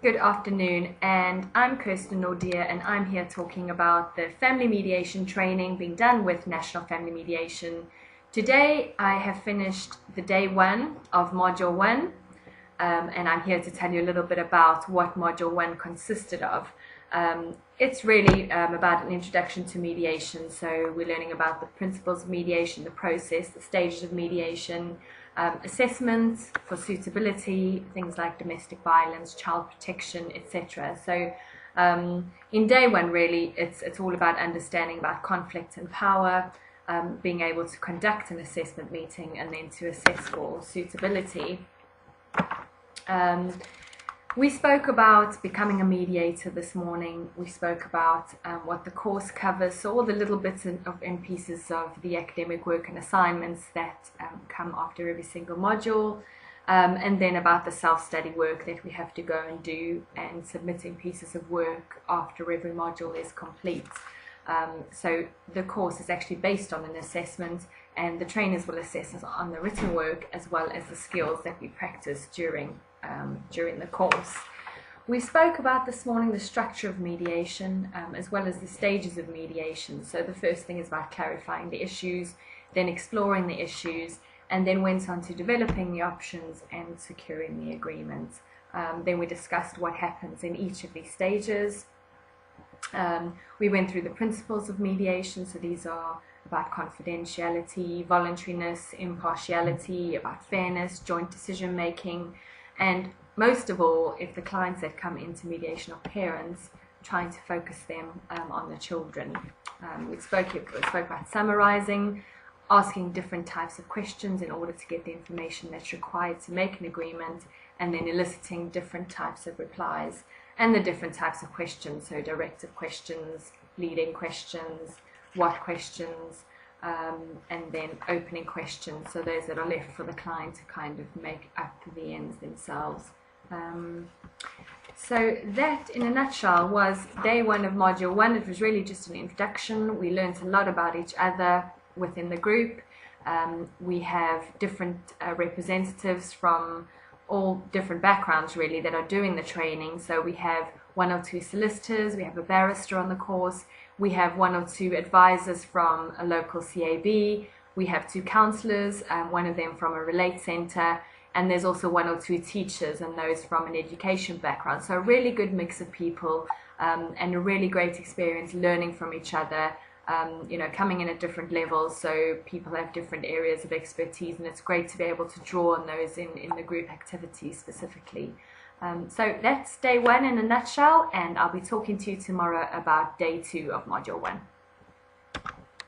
Good afternoon, and I'm Kirsten Nordia, and I'm here talking about the family mediation training being done with National Family Mediation. Today I have finished the day one of Module 1, and I'm here to tell you a little bit about what Module 1 consisted of. It's really about an introduction to mediation, so we're learning about the principles of mediation, the process, the stages of mediation, assessments for suitability, things like domestic violence, child protection, etc. So in day one, really, it's all about understanding about conflict and power, being able to conduct an assessment meeting, and then to assess for suitability. We spoke about becoming a mediator this morning. We spoke about what the course covers, so all the little bits and pieces of the academic work and assignments that come after every single module, and then about the self-study work that we have to go and do, and submitting pieces of work after every module is complete. So the course is actually based on an assessment, and the trainers will assess us on the written work as well as the skills that we practice during the course. We spoke about this morning the structure of mediation as well as the stages of mediation. So the first thing is about clarifying the issues, then exploring the issues, and then went on to developing the options and securing the agreement. Then we discussed what happens in each of these stages. We went through the principles of mediation, so these are about confidentiality, voluntariness, impartiality, about fairness, joint decision making, and most of all, if the clients that come into mediation are parents, trying to focus them on the children. We spoke about summarizing, asking different types of questions in order to get the information that's required to make an agreement, and then eliciting different types of replies and the different types of questions, so directive questions, leading questions, what questions, and then opening questions, so those that are left for the client to kind of make up the ends themselves. So that, in a nutshell, was day one of Module 1. It was really just an introduction. We learned a lot about each other within the group. We have different representatives from all different backgrounds, really, that are doing the training. So we have 1 or 2 solicitors, we have a barrister on the course, we have 1 or 2 advisors from a local CAB, we have 2 counsellors, one of them from a Relate Centre, and there's also 1 or 2 teachers, and those from an education background. So a really good mix of people, and a really great experience learning from each other, coming in at different levels, so people have different areas of expertise, and it's great to be able to draw on those in the group activities specifically. So that's day 1 in a nutshell, and I'll be talking to you tomorrow about day 2 of Module 1.